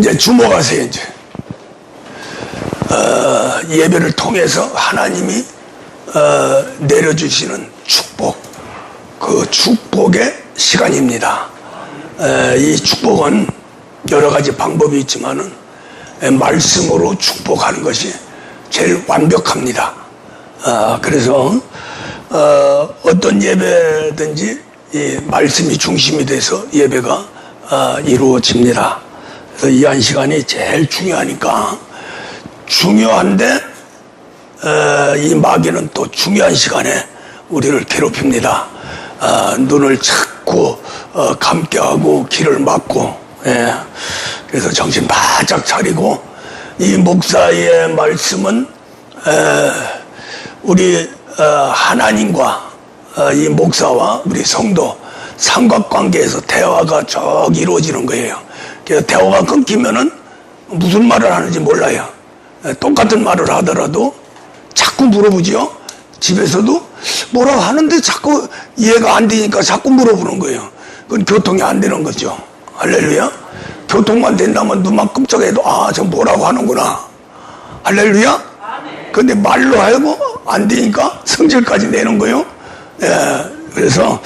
이제 주목하세요. 이제 예배를 통해서 하나님이 내려주시는 축복, 그 축복의 시간입니다. 이 축복은 여러 가지 방법이 있지만은 말씀으로 축복하는 것이 제일 완벽합니다. 그래서 어떤 예배든지 이 말씀이 중심이 돼서 예배가 이루어집니다. 그래서 이 한 시간이 제일 중요하니까, 중요한데 이 마귀는 또 중요한 시간에 우리를 괴롭힙니다. 눈을 자꾸 감게 하고 귀를 막고, 그래서 정신 바짝 차리고, 이 목사의 말씀은 우리 하나님과 이 목사와 우리 성도 삼각관계에서 대화가 쭉 이루어지는 거예요. 그래서 대화가 끊기면은 무슨 말을 하는지 몰라요. 똑같은 말을 하더라도 자꾸 물어보지요. 집에서도 뭐라고 하는데 자꾸 이해가 안 되니까 자꾸 물어보는 거예요. 그건 교통이 안 되는 거죠. 할렐루야. 교통만 된다면 눈만 끔찍해도 저 뭐라고 하는구나. 할렐루야. 근데 말로 하고 안 되니까 성질까지 내는 거예요. 그래서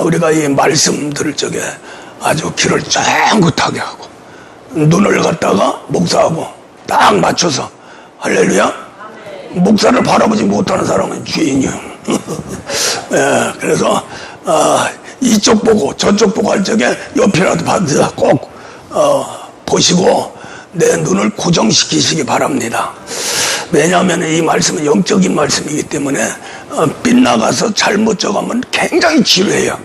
우리가 이 말씀 들을 적에 아주 귀를 쫑긋하게 하고 눈을 갖다가 목사하고 딱 맞춰서, 할렐루야. 목사를 바라보지 못하는 사람은 죄인이요. 그래서 이쪽 보고 저쪽 보고 할 적에 옆이라도 봐서 꼭 보시고 내 눈을 고정시키시기 바랍니다. 왜냐하면 이 말씀은 영적인 말씀이기 때문에 빗나가서 잘못 적으면 굉장히 지루해요.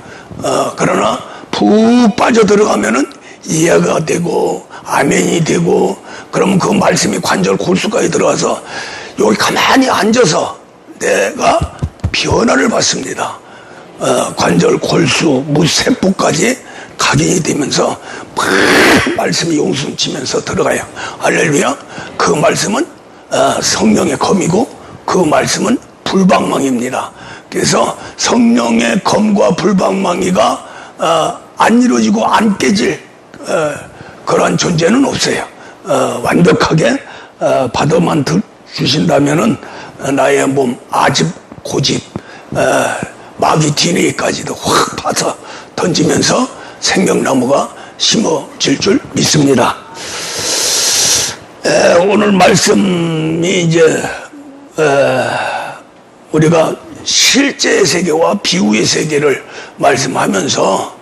그러나 푹 빠져 들어가면은 이해가 되고 아멘이 되고, 그러면 그 말씀이 관절 골수까지 들어가서 여기 가만히 앉아서 내가 변화를 받습니다. 관절 골수 무세포까지 각인이 되면서 막 말씀이 용순치면서 들어가요. 할렐루야. 그 말씀은 성령의 검이고 그 말씀은 불방망이입니다. 그래서 성령의 검과 불방망이가 안 이루어지고 안 깨질 그러한 존재는 없어요. 완벽하게 받아만 주신다면은 나의 몸 아집 고집 마귀 DNA까지도 확 파서 던지면서 생명나무가 심어질 줄 믿습니다. 오늘 말씀이 이제 우리가 실제의 세계와 비유의 세계를 말씀하면서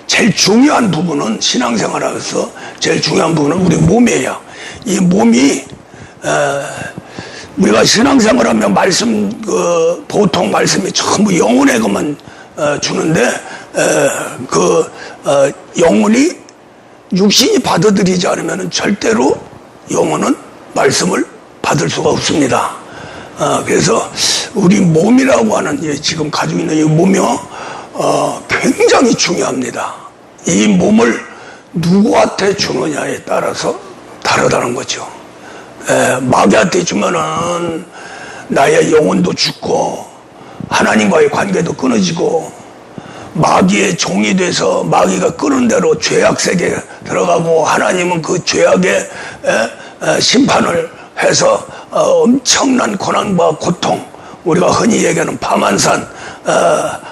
제일 중요한 부분은, 신앙생활에서 제일 중요한 부분은 우리 몸이에요. 이 몸이 우리가 신앙생활하면 말씀 보통 말씀이 전부 영혼의 것만 주는데 영혼이 육신이 받아들이지 않으면 절대로 영혼은 말씀을 받을 수가 없습니다. 그래서 우리 몸이라고 하는 지금 가지고 있는 이 몸이요, 굉장히 중요합니다. 이 몸을 누구한테 주느냐에 따라서 다르다는 거죠. 마귀한테 주면은 나의 영혼도 죽고 하나님과의 관계도 끊어지고, 마귀의 종이 돼서 마귀가 끄는 대로 죄악 세계에 들어가고, 하나님은 그 죄악의 심판을 해서 엄청난 고난과 고통, 우리가 흔히 얘기하는 파만산,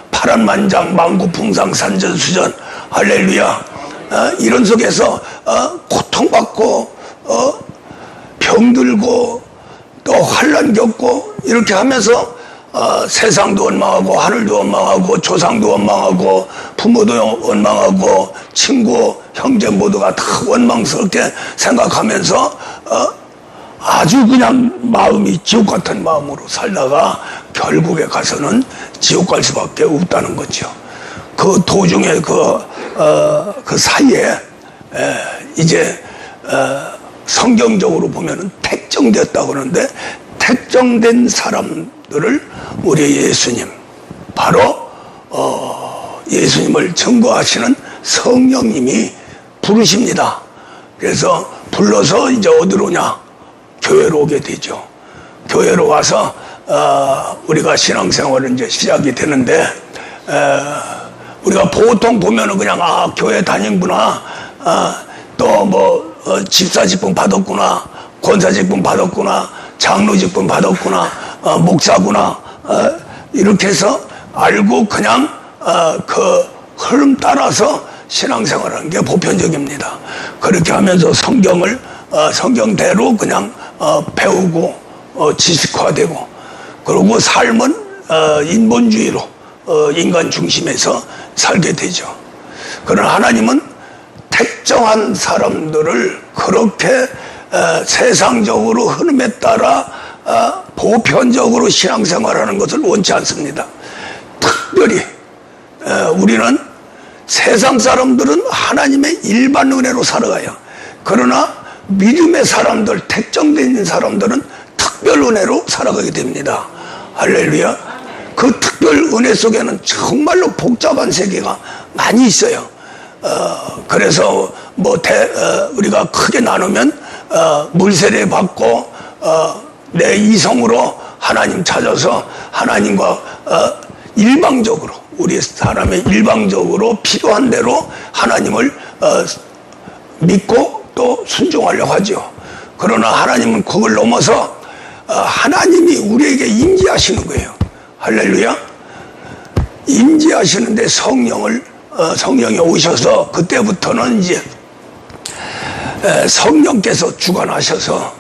파란만장, 만구풍상, 산전수전, 할렐루야, 이런 속에서 고통받고 병들고 또 환난 겪고 이렇게 하면서 세상도 원망하고 하늘도 원망하고 조상도 원망하고 부모도 원망하고 친구 형제 모두가 다 원망스럽게 생각하면서 아주 그냥 마음이 지옥 같은 마음으로 살다가 결국에 가서는 지옥 갈 수밖에 없다는 거죠. 그 도중에 그 사이에 이제 성경적으로 보면은 택정됐다고 하는데, 택정된 사람들을 우리 예수님, 바로 예수님을 증거하시는 성령님이 부르십니다. 그래서 불러서 이제 어디로 오냐? 교회로 오게 되죠. 교회로 와서 우리가 신앙생활을 이제 시작이 되는데, 우리가 보통 보면은 그냥 교회 다니는구나, 또 뭐 집사직분 받았구나, 권사직분 받았구나, 장로직분 받았구나, 목사구나, 이렇게 해서 알고 그냥 그 흐름 따라서 신앙생활하는 게 보편적입니다. 그렇게 하면서 성경대로 그냥 배우고 지식화되고, 그리고 삶은 인본주의로 인간 중심에서 살게 되죠. 그러나 하나님은 특정한 사람들을 그렇게 세상적으로 흐름에 따라 보편적으로 신앙생활하는 것을 원치 않습니다. 특별히 우리는 세상 사람들은 하나님의 일반 은혜로 살아가요. 그러나 믿음의 사람들, 특정된 사람들은 특별 은혜로 살아가게 됩니다. 할렐루야. 그 특별 은혜 속에는 정말로 복잡한 세계가 많이 있어요. 그래서 우리가 크게 나누면 물세례 받고 내 이성으로 하나님 찾아서 하나님과 일방적으로, 우리 사람의 일방적으로 필요한 대로 하나님을 믿고 또 순종하려고 하죠. 그러나 하나님은 그걸 넘어서 하나님이 우리에게 임재하시는 거예요. 할렐루야. 임재하시는데 성령이 오셔서 그때부터는 이제 성령께서 주관하셔서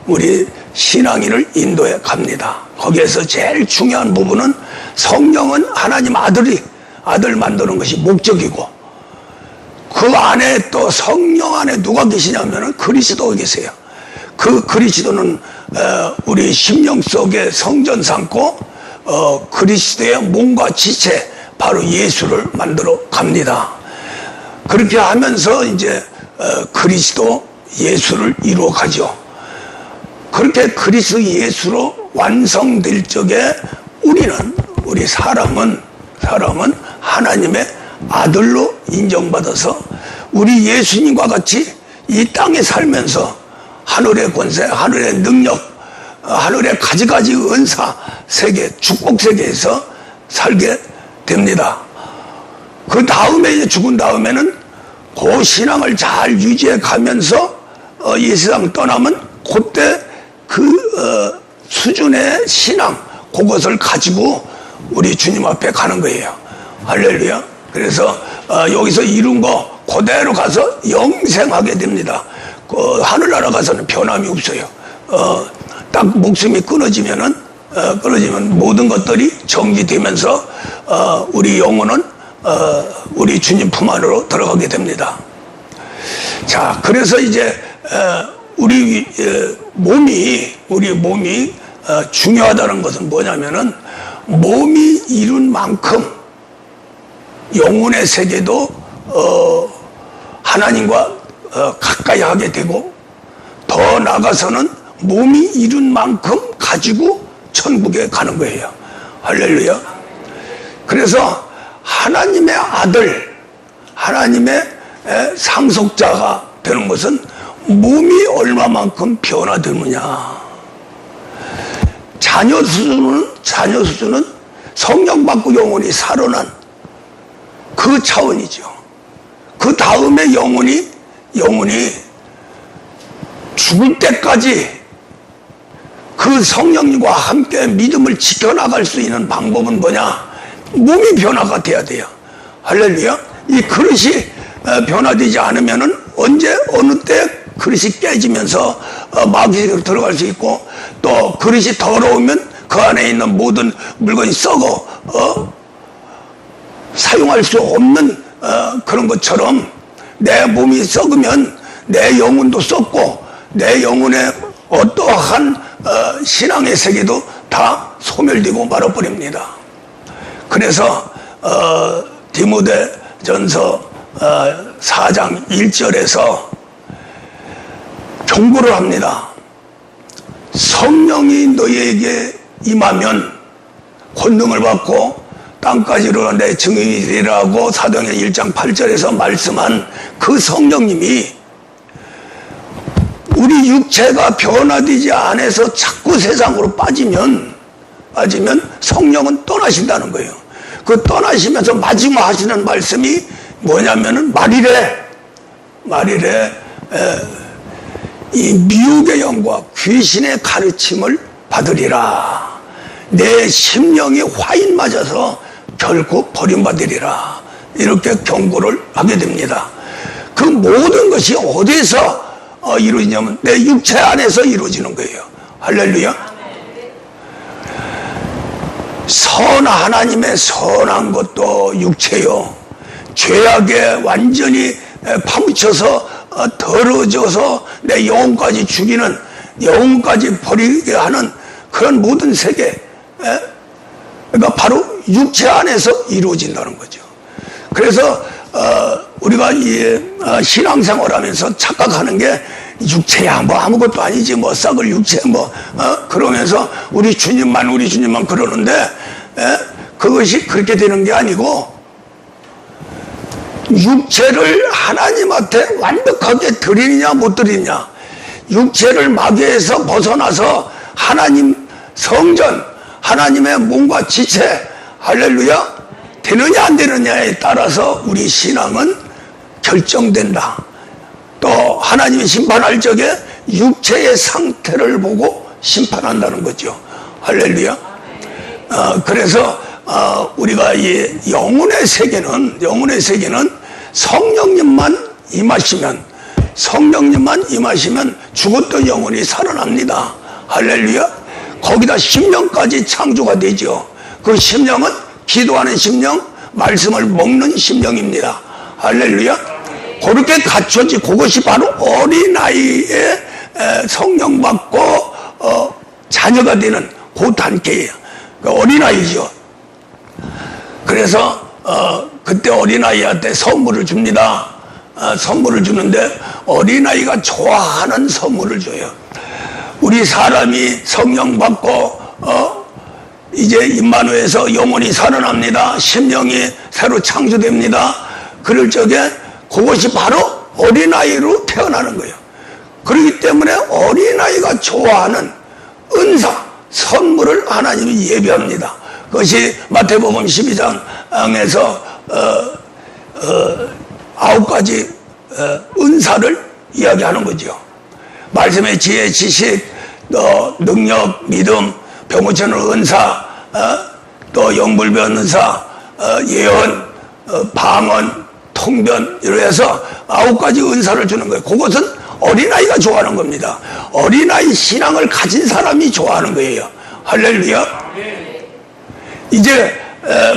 우리 신앙인을 인도해 갑니다. 거기에서 제일 중요한 부분은 성령은 하나님 아들 만드는 것이 목적이고, 그 안에 또 성령 안에 누가 계시냐면은 그리스도가 계세요. 그 그리스도는 우리 심령 속에 성전 삼고 그리스도의 몸과 지체, 바로 예수를 만들어 갑니다. 그렇게 하면서 이제 그리스도 예수를 이루어 가죠. 그렇게 그리스도 예수로 완성될 적에 우리 사람은 하나님의 아들로 인정받아서 우리 예수님과 같이 이 땅에 살면서 하늘의 권세, 하늘의 능력, 하늘의 가지가지 은사 세계, 축복 세계에서 살게 됩니다. 그 다음에 이제 죽은 다음에는 그 신앙을 잘 유지해 가면서 이 세상 떠나면 그때 그 수준의 신앙, 그것을 가지고 우리 주님 앞에 가는 거예요. 할렐루야. 그래서 여기서 이룬 거 그대로 가서 영생하게 됩니다. 그 하늘나라 가서는 변함이 없어요. 딱 목숨이 끊어지면 모든 것들이 정지되면서 우리 영혼은 우리 주님 품 안으로 들어가게 됩니다. 자, 그래서 이제 우리 몸이 중요하다는 것은 뭐냐면은, 몸이 이룬 만큼 영혼의 세계도 하나님과 가까이 하게 되고, 더 나아가서는 몸이 이룬 만큼 가지고 천국에 가는 거예요. 할렐루야. 그래서 하나님의 아들, 하나님의 상속자가 되는 것은 몸이 얼마만큼 변화되느냐. 자녀 수준은 성령 받고 영혼이 살아난 그 차원이죠. 그 다음에 영혼이 죽을 때까지 그 성령님과 함께 믿음을 지켜나갈 수 있는 방법은 뭐냐? 몸이 변화가 돼야 돼요. 할렐루야. 이 그릇이 변화되지 않으면은 언제 어느 때 그릇이 깨지면서 마귀로 들어갈 수 있고, 또 그릇이 더러우면 그 안에 있는 모든 물건이 썩어 사용할 수 없는 그런 것처럼, 내 몸이 썩으면 내 영혼도 썩고 내 영혼의 어떠한 신앙의 세계도 다 소멸되고 말아버립니다. 그래서 디모데전서 4장 1절에서 경고를 합니다. 성령이 너희에게 임하면 권능을 받고 땅까지로 내 증인이 되리라고 사도행전 1장 8절에서 말씀한 그 성령님이 우리 육체가 변화되지 않아서 자꾸 세상으로 빠지면 성령은 떠나신다는 거예요. 그 떠나시면서 마지막 하시는 말씀이 뭐냐면은 말이래. 말일에 이 미혹의 영과 귀신의 가르침을 받으리라. 내 심령이 화인 맞아서 결코 버림받으리라. 이렇게 경고를 하게 됩니다. 그 모든 것이 어디서 이루어지냐면 내 육체 안에서 이루어지는 거예요. 할렐루야. 하나님의 선한 것도 육체요, 죄악에 완전히 파묻혀서 더러워져서 내 영혼까지 죽이는, 영혼까지 버리게 하는 그런 모든 세계, 그러니까 바로 육체 안에서 이루어진다는 거죠. 그래서 우리가 이 신앙생활하면서 착각하는 게 육체야 뭐 아무것도 아니지 뭐 썩을 육체 뭐 그러면서 우리 주님만 그러는데 그것이 그렇게 되는 게 아니고, 육체를 하나님한테 완벽하게 드리느냐 못 드리느냐, 육체를 마귀에서 벗어나서 하나님 성전, 하나님의 몸과 지체, 할렐루야, 되느냐 안 되느냐에 따라서 우리 신앙은 결정된다. 또 하나님이 심판할 적에 육체의 상태를 보고 심판한다는 거죠. 할렐루야. 그래서 우리가 이 영혼의 세계는 성령님만 임하시면 죽었던 영혼이 살아납니다. 할렐루야. 거기다 심령까지 창조가 되죠. 그 심령은 기도하는 심령, 말씀을 먹는 심령입니다. 할렐루야. 그렇게 갖춰지, 그것이 바로 어린아이의 성령 받고 자녀가 되는 그 단계예요. 그 어린아이죠. 그래서 그때 어린아이한테 선물을 줍니다. 선물을 주는데 어린아이가 좋아하는 선물을 줘요. 우리 사람이 성령 받고 이제 임마누에서 영혼이 살아납니다. 심령이 새로 창조됩니다. 그럴 적에 그것이 바로 어린아이로 태어나는 거예요. 그렇기 때문에 어린아이가 좋아하는 은사, 선물을 하나님이 예비합니다. 그것이 마태복음 12장에서 9가지 은사를 이야기하는 거죠. 말씀의 지혜, 지식, 또 능력, 믿음, 병고치는 은사, 또 영불변 은사, 예언, 방언, 통변, 이래서 9가지 은사를 주는 거예요. 그것은 어린아이가 좋아하는 겁니다. 어린아이 신앙을 가진 사람이 좋아하는 거예요. 할렐루야. 이제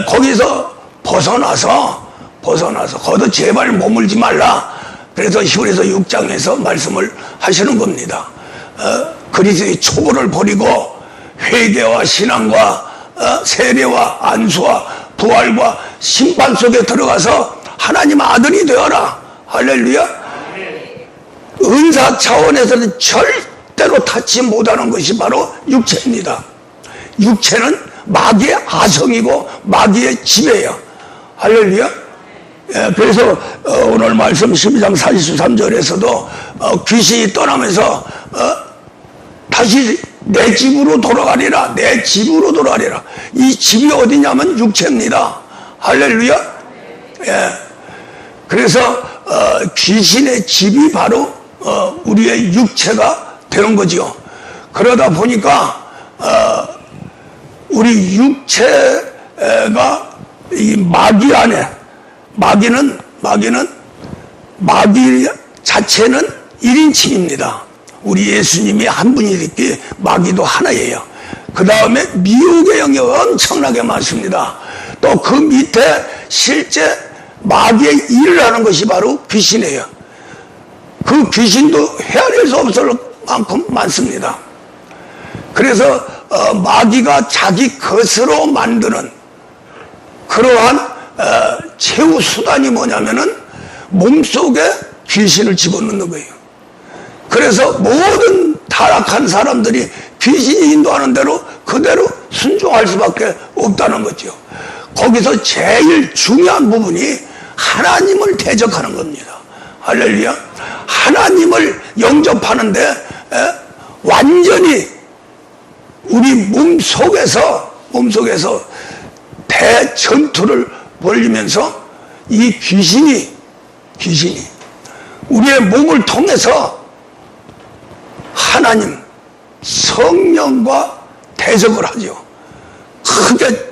거기서 벗어나서 거기서 제발 머물지 말라. 그래서 히브리서 6장에서 말씀을 하시는 겁니다. 그리스도의 초보를 버리고 회개와 신앙과 세례와 안수와 부활과 심판 속에 들어가서 하나님 아들이 되어라. 할렐루야. 은사 차원에서는 절대로 닿지 못하는 것이 바로 육체입니다. 육체는 마귀의 아성이고 마귀의 지배예요. 할렐루야. 그래서 오늘 말씀 12장 43절에서도 귀신이 떠나면서 다시 내 집으로 돌아가리라. 내 집으로 돌아가리라. 이 집이 어디냐면 육체입니다. 할렐루야. 그래서 귀신의 집이 바로 우리의 육체가 되는 거죠. 그러다 보니까 우리 육체가 이 마귀 안에, 마귀 자체는 1인칭입니다. 우리 예수님이 한 분이기 마귀도 하나예요. 그 다음에 미혹의 영이 엄청나게 많습니다. 또 그 밑에 실제 마귀의 일을 하는 것이 바로 귀신이에요. 그 귀신도 헤아릴 수 없을 만큼 많습니다. 그래서 마귀가 자기 것으로 만드는 그러한 최후 수단이 뭐냐면은 몸속에 귀신을 집어넣는 거예요. 그래서 모든 타락한 사람들이 귀신이 인도하는 대로 그대로 순종할 수밖에 없다는 거죠. 거기서 제일 중요한 부분이 하나님을 대적하는 겁니다. 할렐루야. 하나님을 영접하는데 완전히 우리 몸속에서 대전투를 벌이면서 이 귀신이 우리의 몸을 통해서 하나님 성령과 대적을 하죠. 크게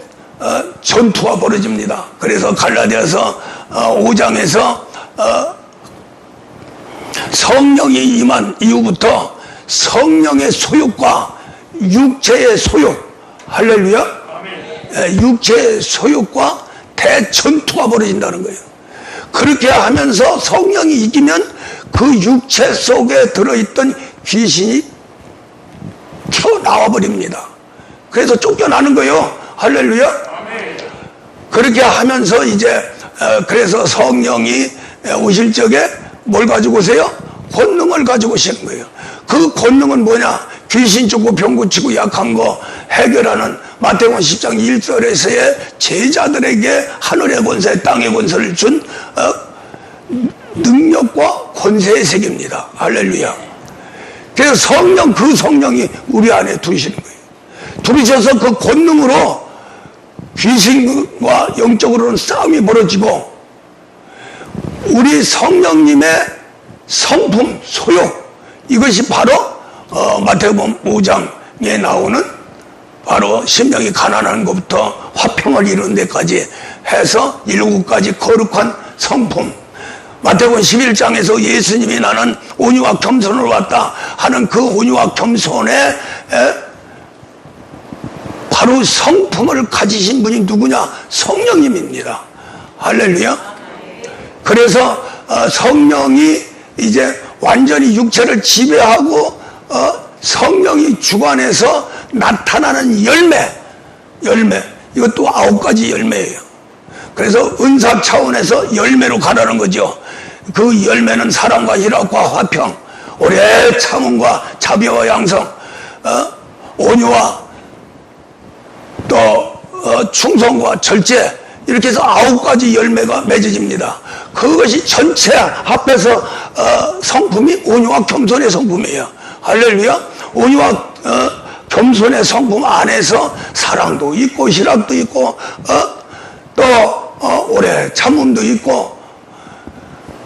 전투가 벌어집니다. 그래서 갈라디아서 5장에서 성령이 임한 이후부터 성령의 소욕과 육체의 소욕, 할렐루야, 육체의 소욕과 대전투가 벌어진다는 거예요. 그렇게 하면서 성령이 이기면 그 육체 속에 들어있던 귀신이 튀어나와 버립니다. 그래서 쫓겨나는 거예요. 할렐루야. 그렇게 하면서 이제 그래서 성령이 오실 적에 뭘 가지고 오세요? 권능을 가지고 오시는 거예요. 그 권능은 뭐냐? 귀신 쫓고 병 고치고 약한 거 해결하는 마태복음 10장 1절에서의 제자들에게 하늘의 권세 땅의 권세를 준 능력과 권세의 세계입니다. 할렐루야. 그래서 성령, 그 성령이 우리 안에 두시는 거예요. 두르셔서 그 권능으로 귀신과 영적으로는 싸움이 벌어지고 우리 성령님의 성품, 소욕, 이것이 바로 마태복음 5장에 나오는 바로 심령이 가난한 것부터 화평을 이루는 데까지 해서 7가지 거룩한 성품, 마태복음 11장에서 예수님이 나는 온유와 겸손으로 왔다 하는 그 온유와 겸손에 바로 성품을 가지신 분이 누구냐? 성령님입니다. 할렐루야. 그래서 성령이 이제 완전히 육체를 지배하고 성령이 주관해서 나타나는 열매, 이것도 9가지 열매예요. 그래서 은사 차원에서 열매로 가라는 거죠. 그 열매는 사랑과 희락과 화평, 오래 참음과 자비와 양성, 온유와 또 충성과 절제, 이렇게 해서 9가지 열매가 맺어집니다. 그것이 전체 합해서 성품이 온유와 겸손의 성품이에요. 할렐루야. 온유와 겸손의 성품 안에서 사랑도 있고 희락도 있고 또 오래 참음도 있고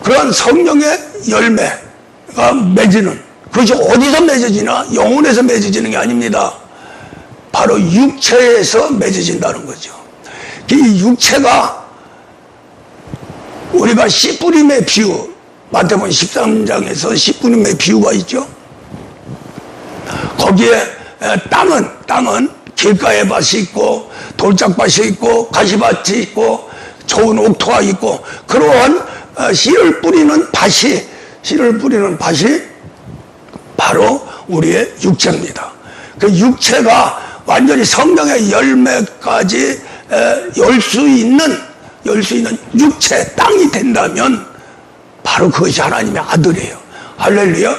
그런 성령의 열매가 맺는, 그것이 어디서 맺어지나? 영혼에서 맺어지는 게 아닙니다. 바로 육체에서 맺어진다는 거죠. 이 육체가 우리가 씨 뿌림의 비유, 마태복음 13장에서 씨 뿌림의 비유가 있죠. 거기에 땅은 길가에 밭이 있고 돌짝밭이 있고 가시밭이 있고 좋은 옥토가 있고 그러한 씨를 뿌리는 밭이 바로 우리의 육체입니다. 그 육체가 완전히 성령의 열매까지 열 수 있는 육체, 땅이 된다면 바로 그것이 하나님의 아들이에요. 할렐루야.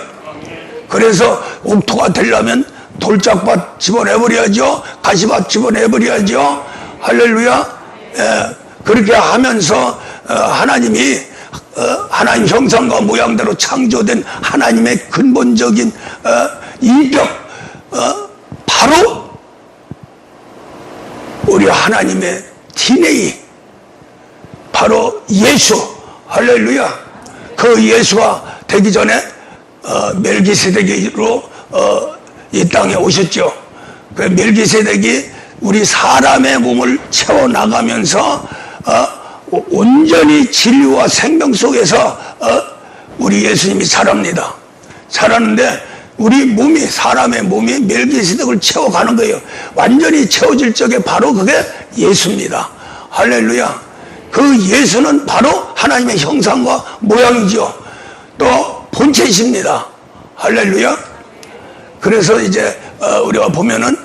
그래서 옥토가 되려면 돌짝밭 집어내버려야죠. 가시밭 집어내버려야죠. 할렐루야. 그렇게 하면서 하나님이 하나님 형상과 모양대로 창조된 하나님의 근본적인 인격, 바로 우리 하나님의 DNA, 바로 예수. 할렐루야. 그 예수가 되기 전에 멜기세덱으로 이 땅에 오셨죠. 그 멜기세덱이 우리 사람의 몸을 채워나가면서 온전히 진리와 생명 속에서 우리 예수님이 자랍니다. 자라는데 우리 몸이, 사람의 몸이 멜기세덱을 채워가는 거예요. 완전히 채워질 적에 바로 그게 예수입니다. 할렐루야. 그 예수는 바로 하나님의 형상과 모양이죠. 또 본체이십니다. 할렐루야. 그래서 이제 우리가 보면은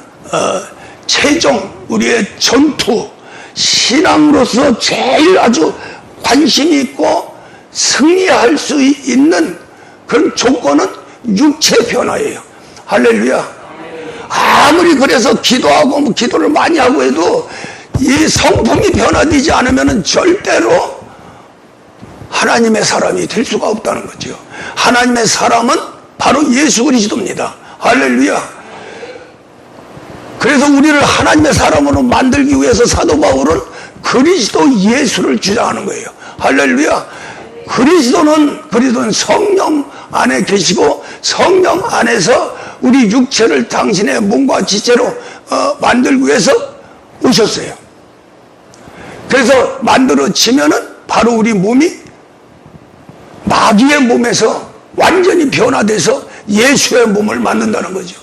최종 우리의 전투, 신앙으로서 제일 아주 관심 있고 승리할 수 있는 그런 조건은 육체 변화예요. 할렐루야. 아무리 그래서 기도하고 기도를 많이 하고 해도 이 성품이 변화되지 않으면 절대로 하나님의 사람이 될 수가 없다는 거죠. 하나님의 사람은 바로 예수 그리스도입니다. 할렐루야. 그래서 우리를 하나님의 사람으로 만들기 위해서 사도 바울은 그리스도 예수를 주장하는 거예요. 할렐루야. 그리스도는 성령 안에 계시고 성령 안에서 우리 육체를 당신의 몸과 지체로 만들기 위해서 오셨어요. 그래서 만들어지면은 바로 우리 몸이 마귀의 몸에서 완전히 변화돼서 예수의 몸을 만든다는 거죠.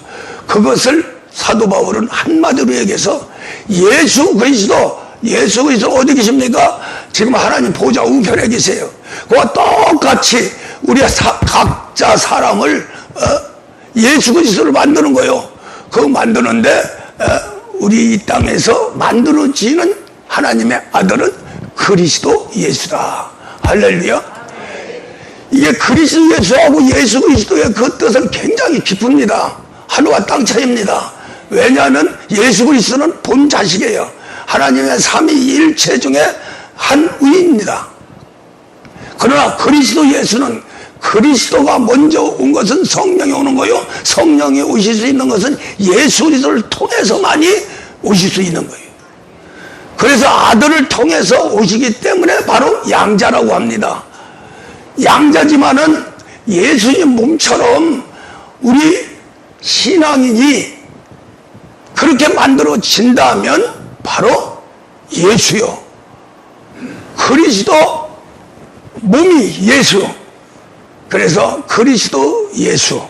그것을 사도 바울은 한마디로 얘기해서 예수 그리스도 어디 계십니까? 지금 하나님 보좌 우편에 계세요. 그와 똑같이 우리 각자 사람을 예수 그리스도를 만드는 거예요. 그거 만드는데 우리 이 땅에서 만들어지는 하나님의 아들은 그리스도 예수다. 할렐루야. 이게 그리스도 예수하고 예수 그리스도의 그 뜻은 굉장히 깊습니다. 하늘과 땅 차이입니다. 왜냐하면 예수 그리스도는 본 자식이에요. 하나님의 삼위일체 중에 한 위입니다. 그러나 그리스도 예수는 그리스도가 먼저 온 것은 성령이 오는 거요. 성령이 오실 수 있는 것은 예수 그리스도를 통해서만이 오실 수 있는 거예요. 그래서 아들을 통해서 오시기 때문에 바로 양자라고 합니다. 양자지만은 예수님 몸처럼 우리 신앙인이 그렇게 만들어진다면 바로 예수요. 그리스도 몸이 예수. 그래서 그리스도 예수.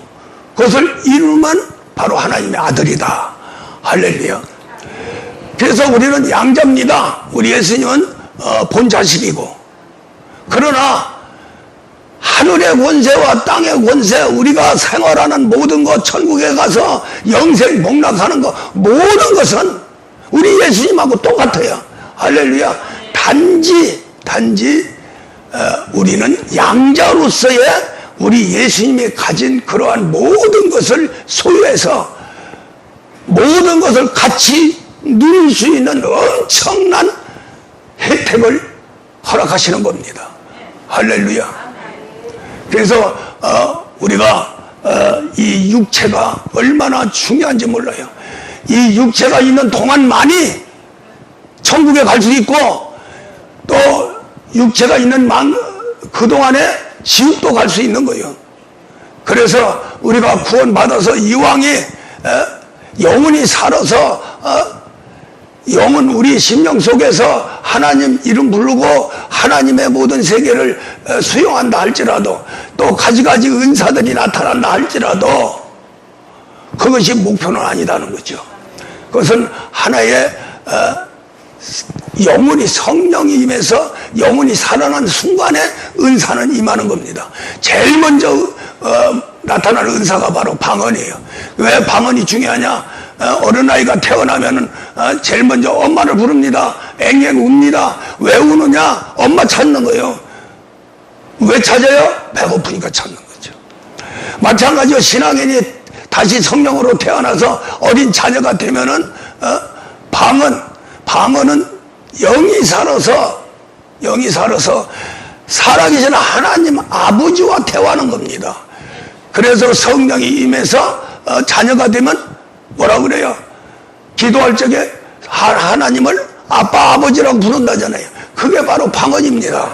그것을 이루면 바로 하나님의 아들이다. 할렐루야. 그래서 우리는 양자입니다. 우리 예수님은 본 자식이고. 그러나 하늘의 권세와 땅의 권세, 우리가 생활하는 모든 것, 천국에 가서 영생 복락하는 것, 모든 것은 우리 예수님하고 똑같아요. 할렐루야. 단지 우리는 양자로서의 우리 예수님이 가진 그러한 모든 것을 소유해서 모든 것을 같이 누릴 수 있는 엄청난 혜택을 허락하시는 겁니다. 할렐루야. 그래서 우리가 이 육체가 얼마나 중요한지 몰라요. 이 육체가 있는 동안만이 천국에 갈 수 있고 또 육체가 있는 그동안에 지옥도 갈 수 있는 거예요. 그래서 우리가 구원받아서 이왕이 영원히 살아서 영은 우리 심령 속에서 하나님 이름 부르고 하나님의 모든 세계를 수용한다 할지라도 또 가지가지 은사들이 나타난다 할지라도 그것이 목표는 아니다는 거죠. 그것은 하나의 영원히 성령이 임해서 영원히 살아난 순간에 은사는 임하는 겁니다. 제일 먼저 나타나는 은사가 바로 방언이에요. 왜 방언이 중요하냐? 어린아이가 태어나면은 제일 먼저 엄마를 부릅니다. 앵앵 웁니다. 왜 우느냐? 엄마 찾는 거예요. 왜 찾아요? 배고프니까 찾는 거죠. 마찬가지로 신앙인이 다시 성령으로 태어나서 어린 자녀가 되면은 방언은 영이 살아서 살아계신 하나님 아버지와 대화하는 겁니다. 그래서 성령이 임해서 자녀가 되면 뭐라 그래요? 기도할 적에 하나님을 아빠 아버지라고 부른다잖아요. 그게 바로 방언입니다.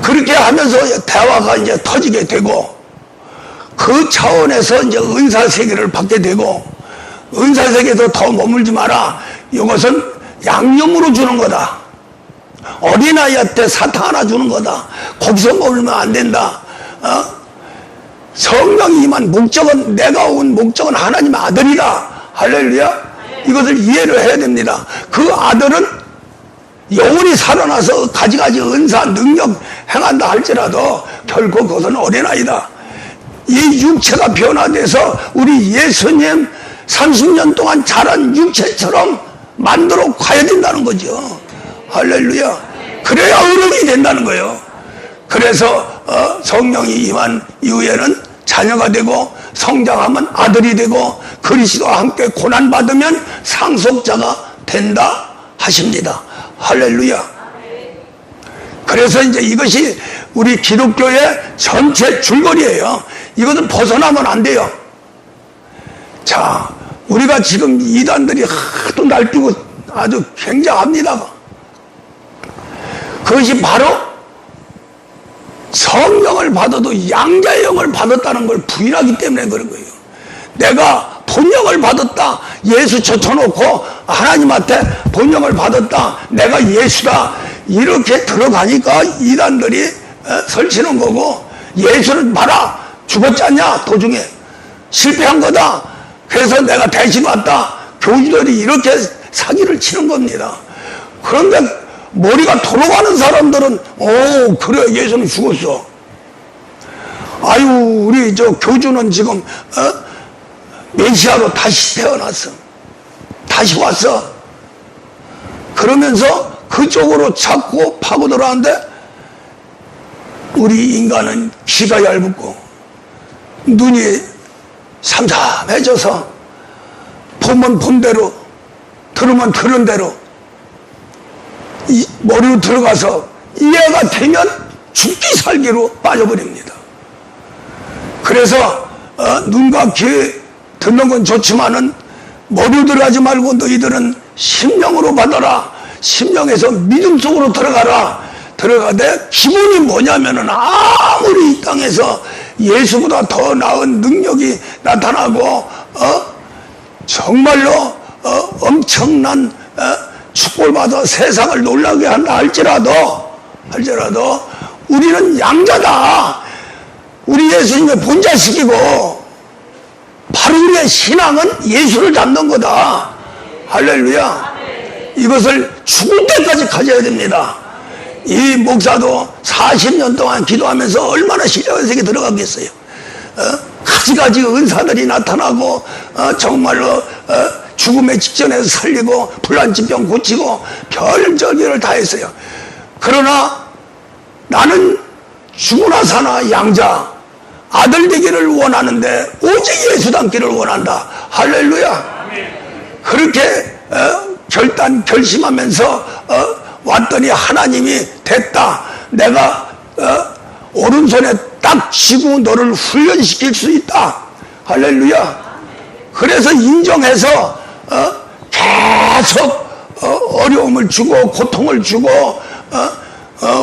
그렇게 하면서 대화가 이제 터지게 되고 그 차원에서 이제 은사세계를 받게 되고 은사세계에서 더 머물지 마라. 이것은 양념으로 주는 거다. 어린아이한테 사탕 하나 주는 거다. 거기서 머물면 안 된다. 성령이 임한 목적은 내가 온 목적은 하나님의 아들이다. 할렐루야. 이것을 이해를 해야 됩니다. 그 아들은 영원히 살아나서 가지가지 은사 능력 행한다 할지라도 결코 그것은 어린아이다. 이 육체가 변화돼서 우리 예수님 30년 동안 자란 육체처럼 만들어 가야 된다는 거죠. 할렐루야. 그래야 어른이 된다는 거예요. 그래서 성령이 임한 이후에는 자녀가 되고 성장하면 아들이 되고 그리스도와 함께 고난받으면 상속자가 된다 하십니다. 할렐루야. 그래서 이제 이것이 우리 기독교의 전체 줄거리예요. 이것은 벗어나면 안 돼요. 자, 우리가 지금 이단들이 하도 날뛰고 아주 굉장합니다. 그것이 바로 성령을 받아도 양자의 영을 받았다는 걸 부인하기 때문에 그런 거예요. 내가 본영을 받았다, 예수 젖혀놓고 하나님한테 본영을 받았다, 내가 예수다, 이렇게 들어가니까 이단들이 설치는 거고, 예수는 봐라, 죽었지 않냐, 도중에 실패한 거다, 그래서 내가 대신 왔다, 교주들이 이렇게 사기를 치는 겁니다. 그런데 머리가 돌아가는 사람들은 그래, 예수는 죽었어, 아유 우리 저 교주는 지금 메시아로 다시 태어났어, 다시 왔어, 그러면서 그쪽으로 자꾸 파고들어가는데, 우리 인간은 귀가 얇고 눈이 삼삼해져서 보면 본 대로, 들으면 들은 대로 이 머리로 들어가서 이해가 되면 죽기 살기로 빠져버립니다. 그래서 눈과 귀 듣는 건 좋지만은 머리로 들어가지 말고 너희들은 심령으로 받아라, 심령에서 믿음 속으로 들어가되 기본이 뭐냐면은, 아무리 이 땅에서 예수보다 더 나은 능력이 나타나고 정말로 엄청난 축복을 받아 세상을 놀라게 한다 할지라도 우리는 양자다. 우리 예수님의 본자식이고, 바로 우리의 신앙은 예수를 잡는 거다. 할렐루야. 이것을 죽을 때까지 가져야 됩니다. 이 목사도 40년 동안 기도하면서 얼마나 신령한 세계에 들어가겠어요. 가지가지 은사들이 나타나고 정말로 죽음의 직전에서 살리고 불난치병 고치고 별저기를 다 했어요. 그러나 나는 죽으나 사나 양자, 아들 되기를 원하는데 오직 예수 닮기를 원한다. 할렐루야. 그렇게 결심하면서 왔더니 하나님이 됐다, 내가 오른손에 딱 쥐고 너를 훈련시킬 수 있다. 할렐루야. 그래서 인정해서 계속 어려움을 주고 고통을 주고,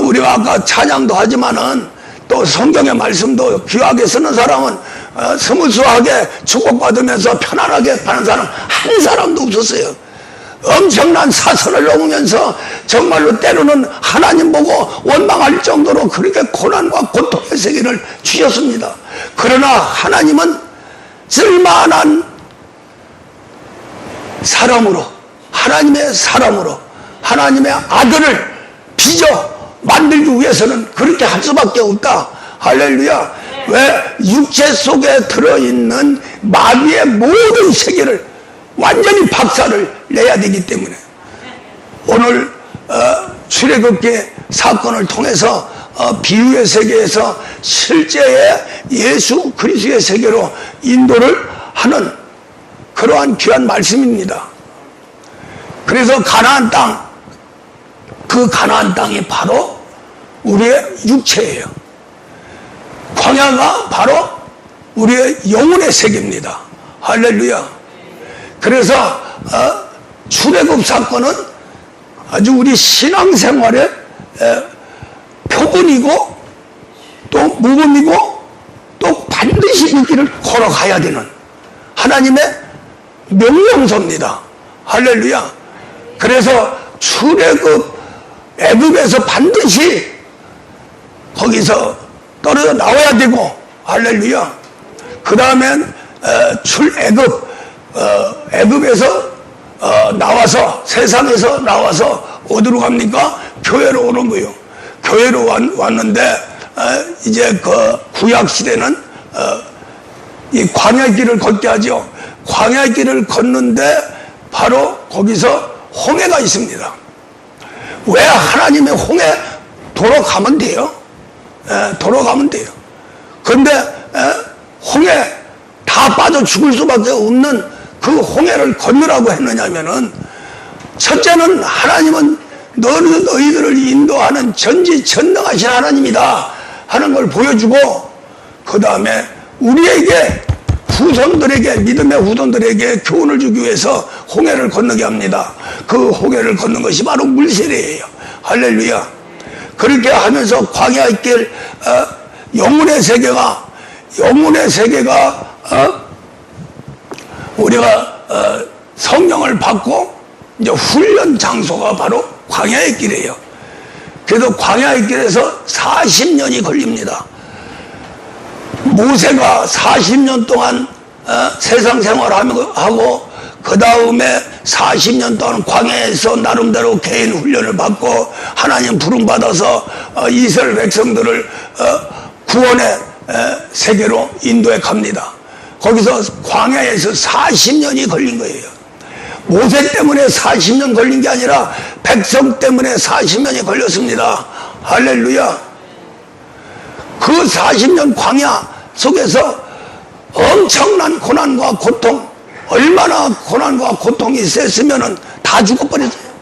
우리가 아까 찬양도 하지만은 또 성경의 말씀도 귀하게 쓰는 사람은 스무스하게 축복받으면서 편안하게 하는 사람 한 사람도 없었어요. 엄청난 사선을 넘으면서 정말로 때로는 하나님 보고 원망할 정도로 그렇게 고난과 고통의 세계를 주셨습니다. 그러나 하나님은 쓸만한 사람으로, 하나님의 사람으로, 하나님의 아들을 빚어 만들기 위해서는 그렇게 할 수밖에 없다. 할렐루야. 왜? 육체 속에 들어있는 마귀의 모든 세계를 완전히 박살을 내야 되기 때문에, 오늘 출애굽기 사건을 통해서 비유의 세계에서 실제의 예수 그리스도의 세계로 인도를 하는 그러한 귀한 말씀입니다. 그래서 가나안 땅, 그 가나안 땅이 바로 우리의 육체예요. 광야가 바로 우리의 영혼의 세계입니다. 할렐루야. 그래서 출애굽 사건은 아주 우리 신앙생활의 표본이고 또 모범이고 또 반드시 이 길을 걸어가야 되는 하나님의 명령서입니다. 할렐루야. 그래서 출애굽 애굽에서 반드시 거기서 떨어져 나와야 되고, 할렐루야. 그 다음엔 출애굽 애굽에서 나와서, 세상에서 나와서 어디로 갑니까? 교회로 오는 거예요. 교회로 왔는데 이제 그 구약 시대는 이 광야의 길을 걷게 하죠. 광야의 길을 걷는데 바로 거기서 홍해가 있습니다. 왜? 하나님의 홍해 도로 가면 돼요. 도로 가면 돼요. 그런데 홍해 다 빠져 죽을 수밖에 없는 그 홍해를 건너라고 했느냐면은, 첫째는 하나님은 너희들을 인도하는 전지전능하신 하나님이다 하는 걸 보여주고, 그 다음에 우리에게, 후손들에게, 믿음의 후손들에게 교훈을 주기 위해서 홍해를 건너게 합니다. 그 홍해를 걷는 것이 바로 물세례예요. 할렐루야. 그렇게 하면서 광야의 길 영혼의 세계가 우리가 성령을 받고 이제 훈련 장소가 바로 광야의 길이에요. 그래서 광야의 길에서 40년이 걸립니다. 모세가 40년 동안 세상 생활하고 그 다음에 40년 동안 광야에서 나름대로 개인 훈련을 받고 하나님 부름받아서 이스라엘 백성들을 구원의 세계로 인도해 갑니다. 거기서 광야에서 40년이 걸린 거예요. 모세 때문에 40년 걸린 게 아니라 백성 때문에 40년이 걸렸습니다. 할렐루야. 그 40년 광야 속에서 엄청난 고난과 고통, 얼마나 고난과 고통이 셌으면은 다 죽어버렸어요.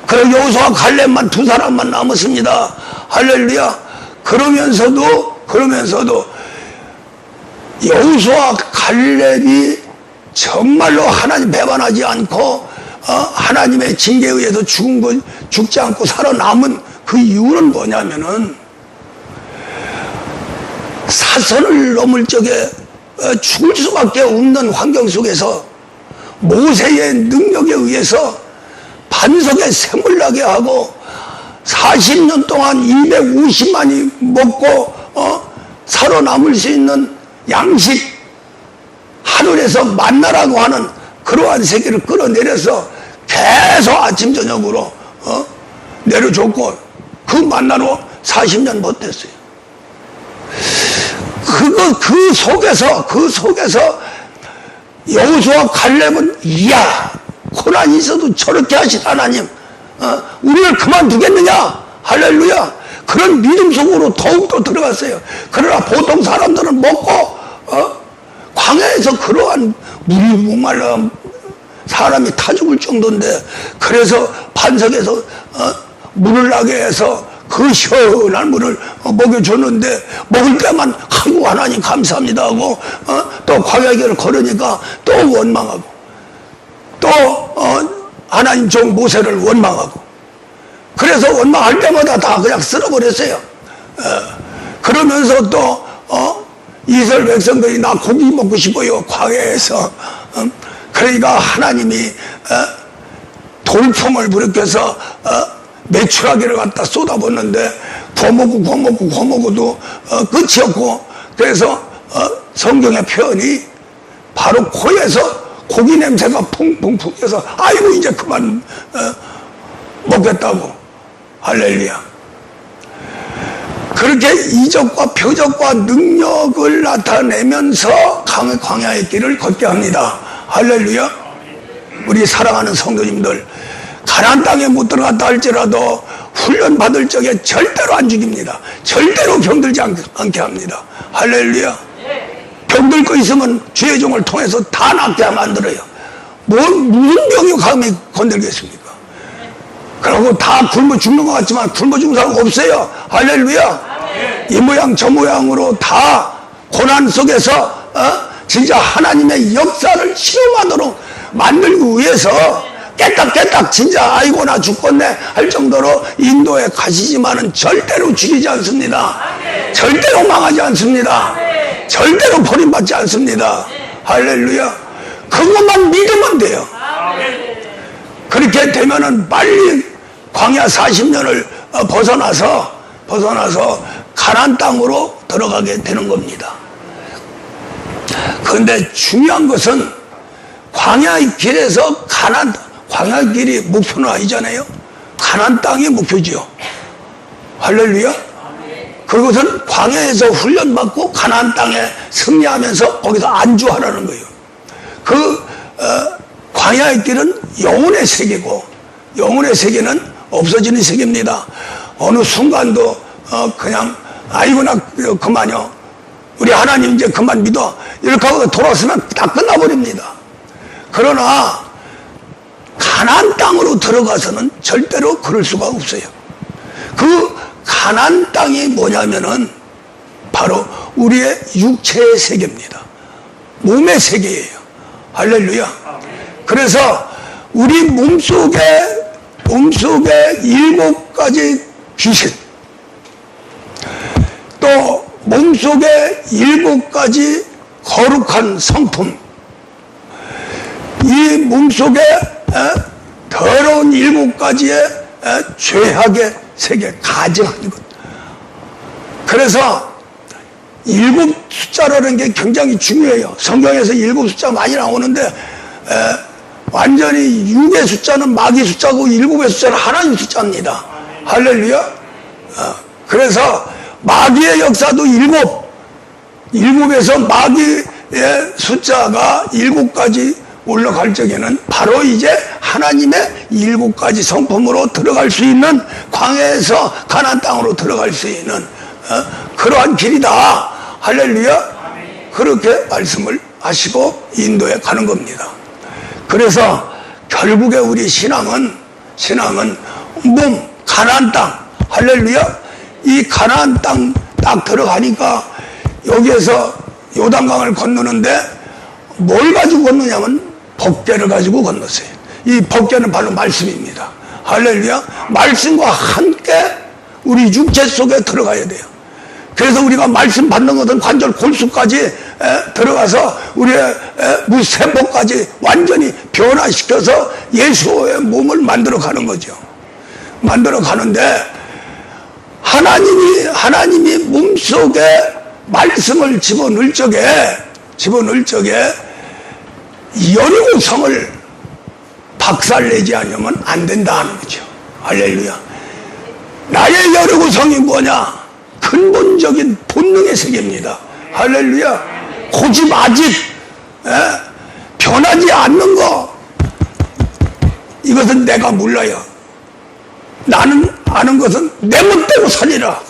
그리고 여호수아 갈렙만 두 사람만 남았습니다. 할렐루야. 그러면서도 여호수아 갈렙이 정말로 하나님 배반하지 않고 하나님의 징계에 의해서 죽지 않고 살아남은 그 이유는 뭐냐면은 사선을 넘을 적에 죽을 수밖에 없는 환경 속에서 모세의 능력에 의해서 반석에 샘을 나게 하고 40년 동안 250만이 먹고 살아남을 수 있는 양식, 하늘에서 만나라고 하는 그러한 세계를 끌어내려서 계속 아침 저녁으로 내려줬고 그 만나로 40년 버텼어요. 그 속에서 여호수아 갈렙은 이야, 고난이 있어도 저렇게 하신 하나님 우리를 그만두겠느냐. 할렐루야. 그런 믿음 속으로 더욱더 들어갔어요. 그러나 보통 사람들은 먹고 광야에서 그러한 물이 목말라 사람이 타 죽을 정도인데, 그래서 반석에서 물을 나게 해서 그 시원한 물을 먹여줬는데 먹을 때만 아이고 하나님 감사합니다 하고 또 광야길을 걸으니까 또 원망하고 또 하나님 종 모세를 원망하고, 그래서 원망할 때마다 다 그냥 쓸어버렸어요. 그러면서 또 이스라엘 백성들이 나 고기 먹고 싶어요 광야에서. 그러니까 하나님이 돌풍을 불이켜서 메추라기를 갖다 쏟아붓는데 구워 먹어도 끝이 없고, 그래서 성경의 표현이 바로 코에서 고기 냄새가 풍풍 해서 아이고 이제 그만 먹겠다고. 할렐루야. 그렇게 이적과 표적과 능력을 나타내면서 광야의 길을 걷게 합니다. 할렐루야. 우리 사랑하는 성도님들, 가나안 땅에 못 들어갔다 할지라도 훈련 받을 적에 절대로 안 죽입니다. 절대로 병들지 않게 합니다. 할렐루야. 병들 거 있으면 주의 종을 통해서 다 낫게 만들어요. 무슨 병이 감히 건들겠습니까? 그리고 다 굶어 죽는 것 같지만 굶어 죽는 사람 없어요. 할렐루야. 이 모양 저 모양으로 다 고난 속에서 진짜 하나님의 역사를 실험하도록 만들기 위해서 깨딱 진짜 아이고 나 죽겠네 할 정도로 인도에 가시지만은 절대로 죽이지 않습니다. 절대로 망하지 않습니다. 절대로 버림받지 않습니다. 할렐루야. 그것만 믿으면 돼요. 그렇게 되면은 빨리 광야 40년을 벗어나서 가나안 땅으로 들어가게 되는 겁니다. 그런데 중요한 것은 광야의 길에서 광야의 길이 목표는 아니잖아요. 가나안 땅이 목표지요. 할렐루야. 그것은 광야에서 훈련받고 가나안 땅에 승리하면서 거기서 안주하라는 거예요. 광야의 길은 영혼의 세계고, 영혼의 세계는 없어지는 세계입니다. 어느 순간도 그냥 아이고 나 그만요, 우리 하나님 이제 그만 믿어 이렇게 하고 돌아서면 다 끝나버립니다. 그러나 가나안 땅으로 들어가서는 절대로 그럴 수가 없어요. 그 가나안 땅이 뭐냐면은 바로 우리의 육체의 세계입니다. 몸의 세계예요. 할렐루야. 그래서 우리 몸속에 7가지 귀신, 또 몸속에 7가지 거룩한 성품, 이 몸속에 더러운 7가지의 죄악의 세계 가증하는 것. 그래서 7 숫자라는 게 굉장히 중요해요. 성경에서 7 숫자 많이 나오는데 완전히 6의 숫자는 마귀 숫자고 7의 숫자는 하나님 숫자입니다. 할렐루야. 그래서 마귀의 역사도 7에서 마귀의 숫자가 7까지 올라갈 적에는 바로 이제 하나님의 7가지 성품으로 들어갈 수 있는, 광야에서 가나안 땅으로 들어갈 수 있는 그러한 길이다. 할렐루야. 그렇게 말씀을 하시고 인도에 가는 겁니다. 그래서 결국에 우리 신앙은 몸 가나안 땅, 할렐루야. 이 가나안 땅 딱 들어가니까 여기에서 요단강을 건너는데 뭘 가지고 건너냐면 법궤를 가지고 건넜어요. 이 법궤는 바로 말씀입니다. 할렐루야. 말씀과 함께 우리 육체 속에 들어가야 돼요. 그래서 우리가 말씀 받는 것은 관절 골수까지 들어가서 우리의 무세포까지 완전히 변화시켜서 예수의 몸을 만들어 가는 거죠. 만들어 가는데 하나님이 몸속에 말씀을 집어넣을 적에 여리고성을 박살내지 않으면 안 된다 하는 거죠. 할렐루야. 나의 여리고성이 뭐냐? 근본적인 본능의 세계입니다. 할렐루야. 고집, 아집, 변하지 않는 거, 이것은 내가 몰라요. 나는 아는 것은 내 멋대로 살리라.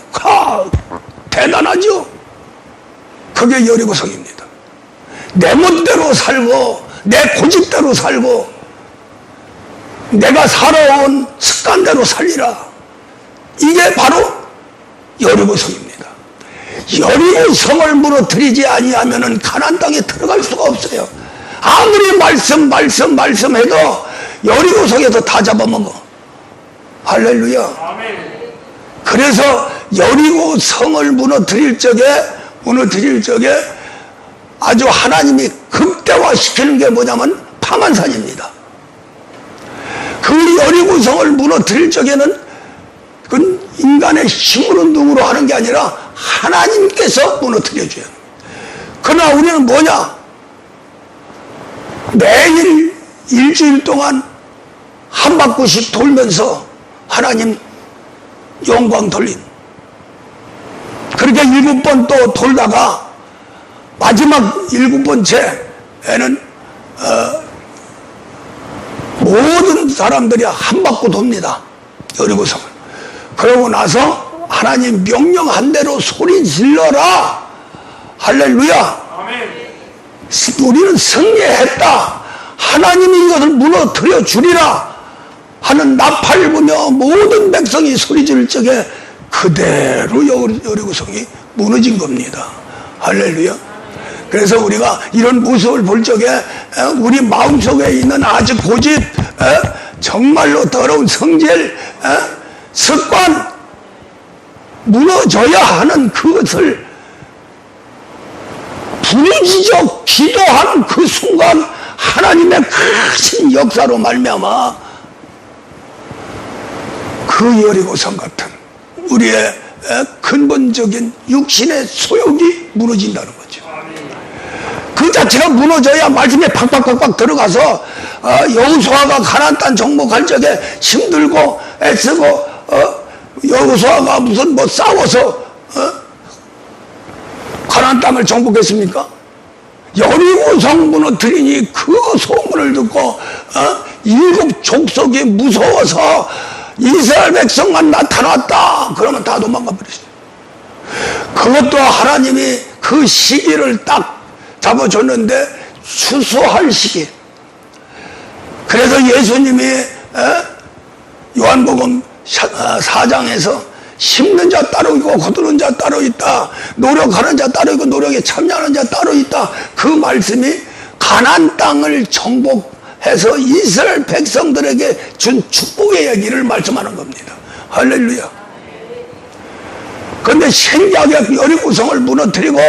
대단하죠? 그게 여리고성입니다. 내 멋대로 살고 내 고집대로 살고 내가 살아온 습관대로 살리라. 이게 바로 여리고성입니다. 여리고성을 무너뜨리지 아니하면은 가나안 땅에 들어갈 수가 없어요. 아무리 말씀해도 여리고성에서 다 잡아먹어. 할렐루야. 그래서 여리고성을 무너뜨릴 적에 아주 하나님이 극대화시키는 게 뭐냐면 파만산입니다. 그 여리고성을 무너뜨릴 적에는 그건 인간의 힘으로 능으로 하는 게 아니라 하나님께서 무너뜨려줘요. 그러나 우리는 뭐냐? 매일 일주일 동안 한 바퀴씩 돌면서 하나님 영광 돌린, 그렇게 7번 또 돌다가 마지막 7번째에는 모든 사람들이 한 바퀴 돕니다. 여리고성을. 그러고 나서 하나님 명령한 대로 소리 질러라. 할렐루야. 우리는 승리했다. 하나님이 이것을 무너뜨려 주리라 하는 나팔을 부며 모든 백성이 소리 지를 적에 그대로 여리고성이 무너진 겁니다. 할렐루야. 그래서 우리가 이런 모습을 볼 적에 우리 마음속에 있는 아주 고집, 정말로 더러운 성질, 습관, 무너져야 하는 그것을 부르짖어 기도하는 그 순간 하나님의 크신 역사로 말미암아 그 여리고성 같은 우리의 근본적인 육신의 소욕이 무너진다는 거죠. 그 자체가 무너져야 말씀에 팍팍팍팍 들어가서 여호수아가 가나안 땅 정복할 적에 힘들고 애쓰고 여호수아가 무슨 뭐 싸워서 가나안 땅을 정복했습니까? 여리고성 무너뜨리니 그 소문을 듣고 7 족속이 무서워서 이스라엘 백성만 나타났다 그러면 다 도망가 버렸어요. 그것도 하나님이 그 시기를 딱 잡아줬는데 추수할 시기. 그래서 예수님이 요한복음 4장에서 심는 자 따로 있고 거두는 자 따로 있다. 노력하는 자 따로 있고 노력에 참여하는 자 따로 있다. 그 말씀이 가나안 땅을 정복해서 이스라엘 백성들에게 준 축복의 얘기를 말씀하는 겁니다. 할렐루야. 근데 신기하게 여리고성을 무너뜨리고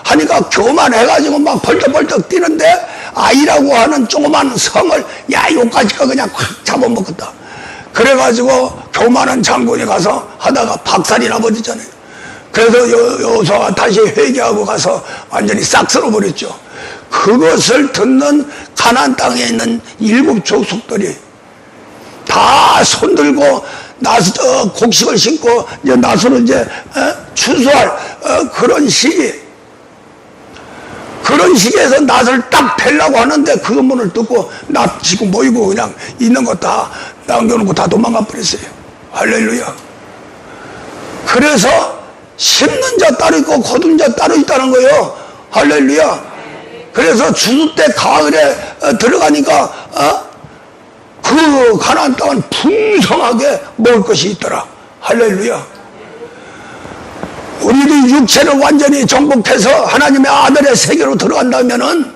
하니까 교만해가지고 막 벌떡벌떡 뛰는데 아이라고 하는 조그만 성을 야 요까지가 그냥 확 잡아먹었다. 그래가지고 교만한 장군이 가서 하다가 박살이 나버리잖아요. 그래서 여호수아가 다시 회개하고 가서 완전히 싹 쓸어버렸죠. 그것을 듣는 가나안 땅에 있는 7 족속들이 다 손들고 곡식을 신고 이제 나서로 이제 추수할 그런 시기에서 낫을 딱 펴려고 하는데 그 문을 듣고 낫 지금 모이고 그냥 있는 거 다 남겨놓고 다 도망가 버렸어요. 할렐루야. 그래서 심는 자 따로 있고 거둔 자 따로 있다는 거예요. 할렐루야. 그래서 추수 때 가을에 들어가니까 그 가나안 땅은 풍성하게 먹을 것이 있더라. 할렐루야. 우리도 육체를 완전히 정복해서 하나님의 아들의 세계로 들어간다면은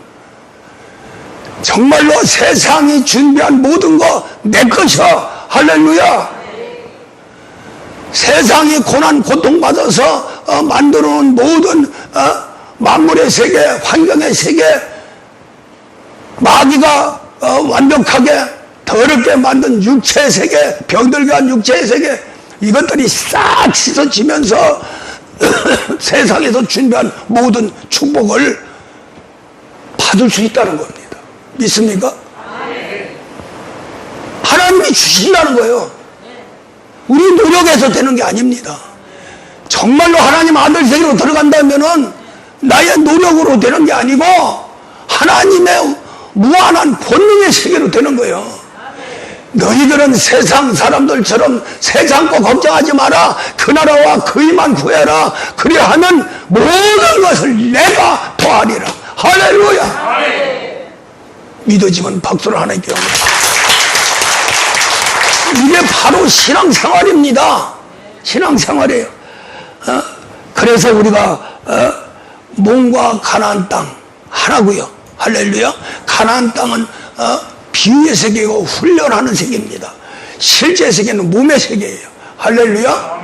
정말로 세상이 준비한 모든 거 내 것이야. 할렐루야. 세상이 고난 고통받아서 만들어 놓은 모든 만물의 세계, 환경의 세계, 마귀가 완벽하게 더럽게 만든 육체의 세계, 병들게 한 육체의 세계, 이것들이 싹 씻어지면서 세상에서 준비한 모든 축복을 받을 수 있다는 겁니다. 믿습니까? 하나님이 주신다는 거예요. 우리 노력해서 되는 게 아닙니다. 정말로 하나님 아들 세계로 들어간다면은 나의 노력으로 되는 게 아니고 하나님의 무한한 본능의 세계로 되는 거예요. 너희들은 세상 사람들처럼 세상 거 걱정하지 마라. 그 나라와 그이만 구해라. 그리하면 모든 것을 내가 더하리라. 할렐루야. 믿어지면 박수를 하나님께 합니다. 이게 바로 신앙생활입니다. 신앙생활이에요. 그래서 우리가 몸과 가나안 땅 하나고요. 할렐루야. 가나안 땅은 비유의 세계이고 훈련하는 세계입니다. 실제 세계는 몸의 세계예요. 할렐루야.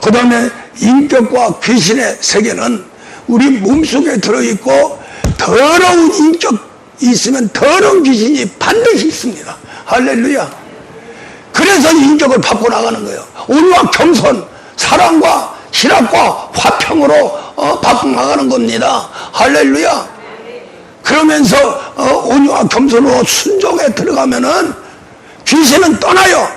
그 다음에 인격과 귀신의 세계는 우리 몸속에 들어있고 더러운 인격이 있으면 더러운 귀신이 반드시 있습니다. 할렐루야. 그래서 인격을 바꿔 나가는 거예요. 온유와 겸손, 사랑과 희락과 화평으로 바꿔 나가는 겁니다. 할렐루야. 그러면서 온유와 겸손으로 순종에 들어가면은 귀신은 떠나요.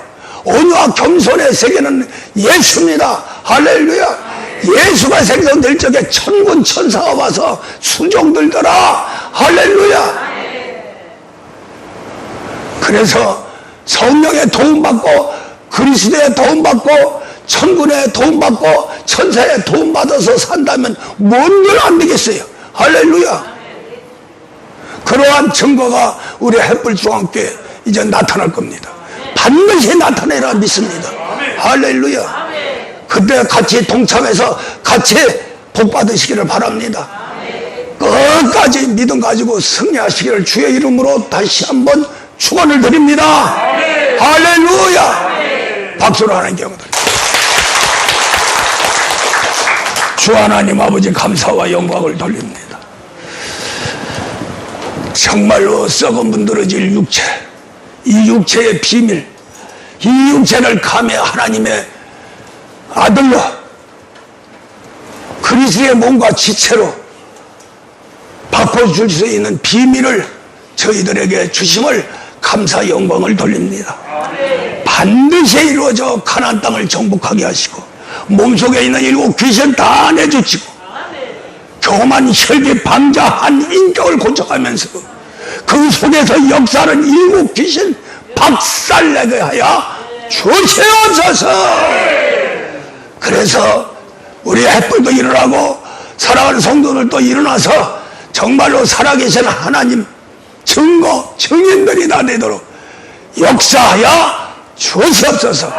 온유와 겸손의 세계는 예수입니다. 할렐루야. 예수가 생성될 적에 천군 천사가 와서 수종들더라. 할렐루야. 그래서 성령의 도움받고 그리스도의 도움받고 천군의 도움받고 천사의 도움받아서 산다면 뭔 일 안 되겠어요. 할렐루야. 그러한 증거가 우리 햇불중앙교회 이제 나타날 겁니다. 반드시 나타내라 믿습니다. 할렐루야. 그때 같이 동참해서 같이 복 받으시기를 바랍니다. 끝까지 믿음 가지고 승리하시기를 주의 이름으로 다시 한번 축원을 드립니다. 할렐루야. 박수로 하나님께 영광. 주 하나님 아버지 감사와 영광을 돌립니다. 정말로 썩은 문드러질 육체, 이 육체의 비밀, 이 육체를 감히 하나님의 아들로 그리스도의 몸과 지체로 바꿔줄 수 있는 비밀을 저희들에게 주심을 감사 영광을 돌립니다. 반드시 이루어져 가나안 땅을 정복하게 하시고 몸속에 있는 7 귀신 다 내주시고 교만, 혈기, 방자, 한 인격을 고쳐가면서 그 속에서 역사는 7 귀신 박살내게 하여 주시옵소서. 그래서 우리 햇불도 일어나고 사랑하는 성도들도 일어나서 정말로 살아계신 하나님 증거, 증인들이 다 되도록 역사하여 주시옵소서.